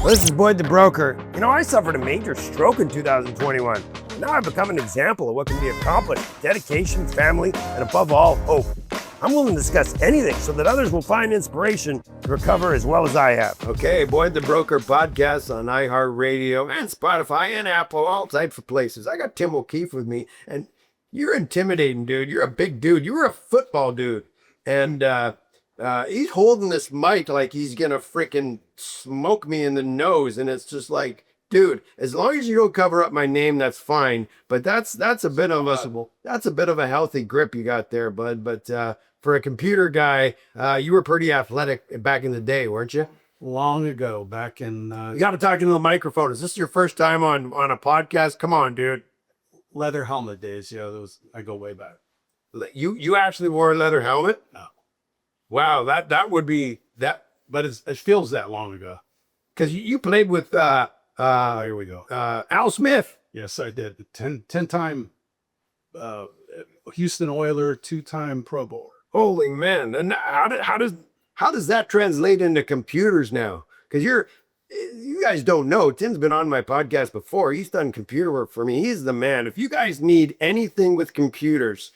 This is Boyd the Broker. You know, I suffered a major stroke in 2021. Now I've become an example of what can be accomplished with dedication, family, and above all, hope. I'm willing to discuss anything so that others will find inspiration to recover as well as I have. Okay, Boyd the Broker podcast on iHeartRadio and Spotify and Apple, all types of places. I got Tim O'Keefe with me, and you're intimidating, dude. You're a big dude. You're a football dude. And he's holding this mic like he's going to freaking smoke me in the nose. And it's just like, dude, as long as you don't cover up my name, that's fine. But that's a bit of a healthy grip you got there, bud. But for a computer guy, you were pretty athletic back in the day, weren't you? Long ago, back in You got to talk into the microphone. Is this your first time on a podcast? Come on, dude. leather helmet days. I go way back. You actually wore a leather helmet? No. Wow, that would be that. But it feels that long ago. Because you played with Here we go. Al Smith. Yes, I did. 10-time Houston Oiler, 2-time Pro Bowler. Holy man! And how does that translate into computers now? Because you guys don't know. Tim's been on my podcast before. He's done computer work for me. He's the man. If you guys need anything with computers,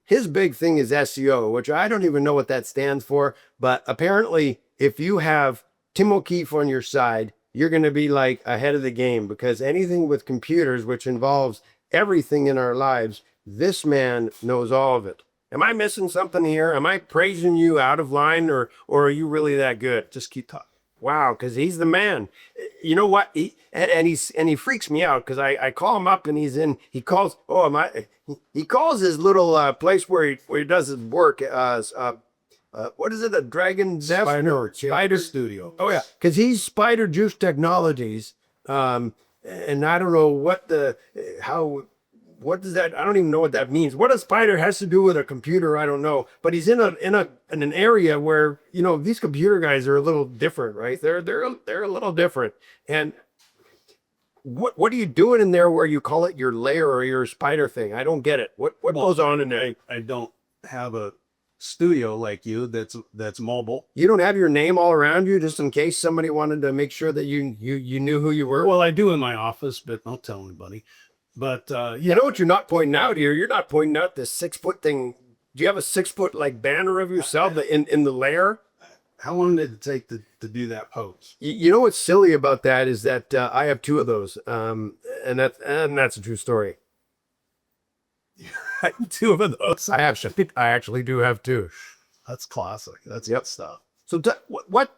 his big thing is SEO, which I don't even know what that stands for. But apparently, if you have Tim O'Keefe on your side, you're going to be like ahead of the game, because anything with computers, which involves everything in our lives, this man knows all of it. Am I missing something here? Am I praising you out of line, or are you really that good? Just keep talking. Wow, because he's the man. You know what? He freaks me out, because I call him up and he calls his little place where he does his work. What is it? A Dragon Zeph? Spider Studio. Oh yeah, because he's Spider Juice Technologies. And I don't know what does that? I don't even know what that means. What a spider has to do with a computer, I don't know. But he's in an area where, you know, these computer guys are a little different, right? They're a little different. And what are you doing in there where you call it your lair or your spider thing? I don't get it. What goes on in there? I don't have a studio like you that's mobile. You don't have your name all around you just in case somebody wanted to make sure that you knew who you were? Well, I do in my office, but don't tell anybody. But you know what you're not pointing out here? You're not pointing out this 6-foot thing. Do you have a 6-foot like banner of yourself in the lair? How long did it take to do that pose? You know what's silly about that is that I have 2 of those, and that's a true story. 2 of those. I actually do have 2. That's classic. That's good stuff. So what?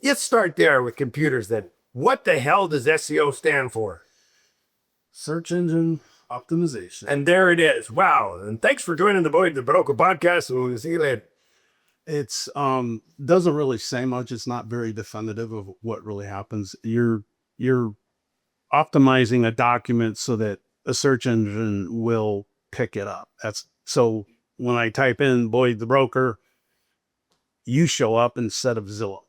Let's start there with computers then. What the hell does SEO stand for? Search engine optimization. And there it is. Wow. And thanks for joining the Boyd the Broker podcast. We'll see you later. It's doesn't really say much. It's not very definitive of what really happens. You're optimizing a document so that a search engine will pick it up. So when I type in Boyd the Broker, you show up instead of Zillow.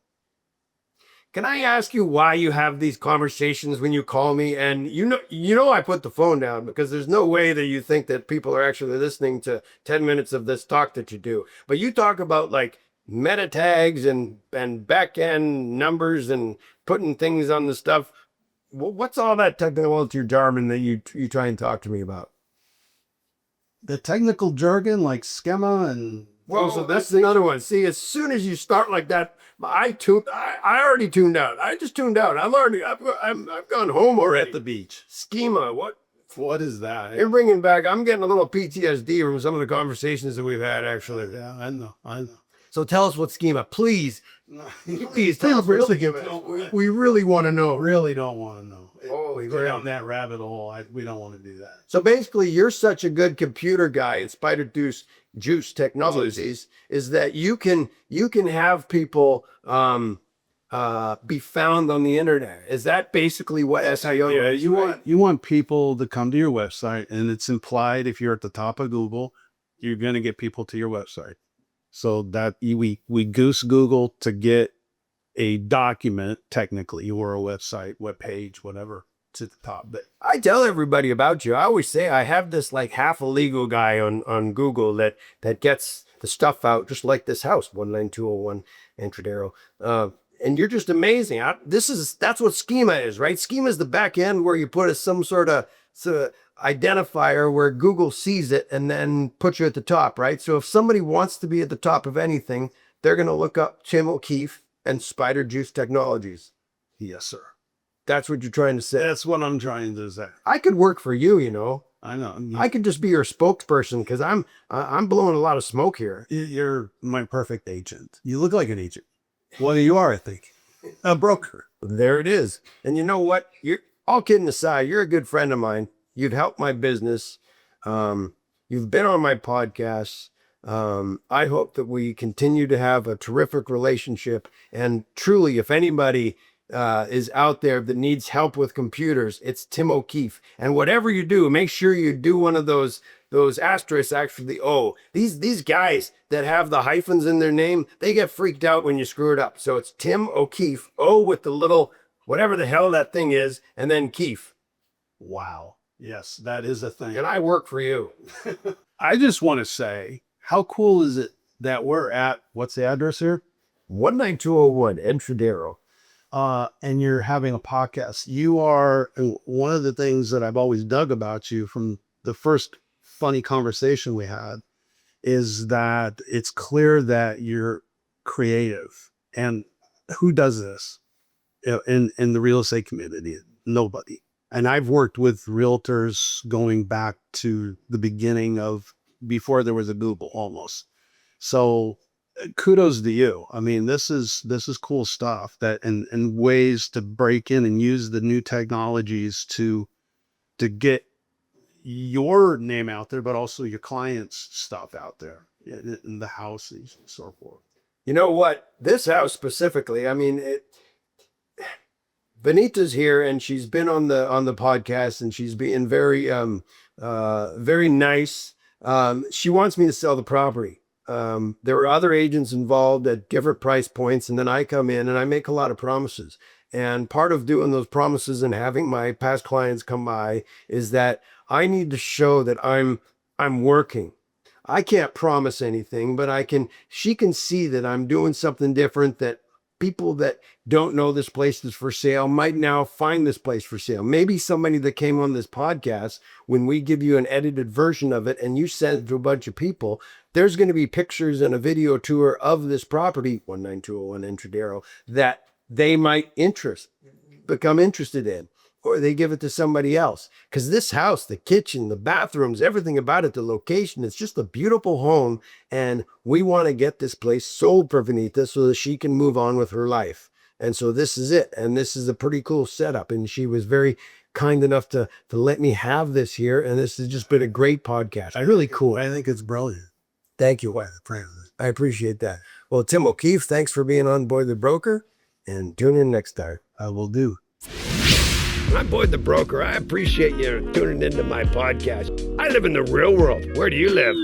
Can I ask you why you have these conversations when you call me? And you know I put the phone down, because there's no way that you think that people are actually listening to 10 minutes of this talk that you do. But you talk about like meta tags and back end numbers and putting things on the stuff. What's all that technical jargon that you try and talk to me about? The technical jargon like schema and... Well, so that's another one. See, as soon as you start like that, I already tuned out. I just tuned out. I've gone home already. At the beach. Schema, What is that? You're bringing back, I'm getting a little PTSD from some of the conversations that we've had, actually. Yeah, I know. So tell us what schema, please. Please tell us what schema. We really want to know. Really don't want to know. Holy Go crap. down that rabbit hole. We don't want to do that. So basically, you're such a good computer guy in Spider Juice Technologies, is that you can have people be found on the internet. Is that basically what SEO? Yeah, you want people to come to your website, and it's implied if you're at the top of Google, you're going to get people to your website. So that we goose Google to get a document, technically, or a website, web page, whatever, to the top. But I tell everybody about you. I always say I have this like half illegal guy on Google that gets the stuff out, just like this house, 19201 Entradero. and you're just amazing. That's what schema is, right? Schema is the back end where you put some sort of identifier where Google sees it and then puts you at the top, right? So if somebody wants to be at the top of anything, they're going to look up Tim O'Keefe and Spider Juice Technologies. Yes, sir. That's what you're trying to say. That's what I'm trying to say. I could work for you, you know. I know. I could just be your spokesperson because I'm blowing a lot of smoke here. You're my perfect agent. You look like an agent. Well, you are, I think. A broker. There it is. And you know what? You're all kidding aside, you're a good friend of mine. You've helped my business. You've been on my podcast. I hope that we continue to have a terrific relationship. And truly, if anybody is out there that needs help with computers, it's Tim O'Keefe. And whatever you do, make sure you do one of those asterisks after the O. These guys that have the hyphens in their name, they get freaked out when you screw it up. So it's Tim O'Keefe, O with the little whatever the hell that thing is, and then Keefe. Wow. Yes, that is a thing. And I work for you. I just want to say, how cool is it that we're at, what's the address here? 19201 Entradero. And you're having a podcast. You are, one of the things that I've always dug about you from the first funny conversation we had is that it's clear that you're creative. And who does this in the real estate community? Nobody. And I've worked with realtors going back to the beginning of before there was a Google almost. So kudos to you. I mean, this is cool stuff that and ways to break in and use the new technologies to get your name out there, but also your clients' stuff out there in the houses and so forth. You know what? This house specifically, I mean, Benita's here and she's been on the podcast and she's being very very nice. She wants me to sell the property. There were other agents involved at different price points, and then I come in and I make a lot of promises. And part of doing those promises and having my past clients come by is that I need to show that I'm working. I can't promise anything, but she can see that I'm doing something different, that people that don't know this place is for sale might now find this place for sale. Maybe somebody that came on this podcast, when we give you an edited version of it and you send it to a bunch of people, there's going to be pictures and a video tour of this property, 19201 Entradero, that they might become interested in, or they give it to somebody else. Because this house, the kitchen, the bathrooms, everything about it, the location, it's just a beautiful home. And we want to get this place sold for Benita so that she can move on with her life. And so this is it. And this is a pretty cool setup. And she was very kind enough to let me have this here. And this has just been a great podcast. Really cool. I think it's brilliant. Thank you. I appreciate that. Well, Tim O'Keefe, thanks for being on Boyd the Broker, and tune in next time. I will do. I'm Boyd the Broker. I appreciate you tuning into my podcast. I live in the real world. Where do you live?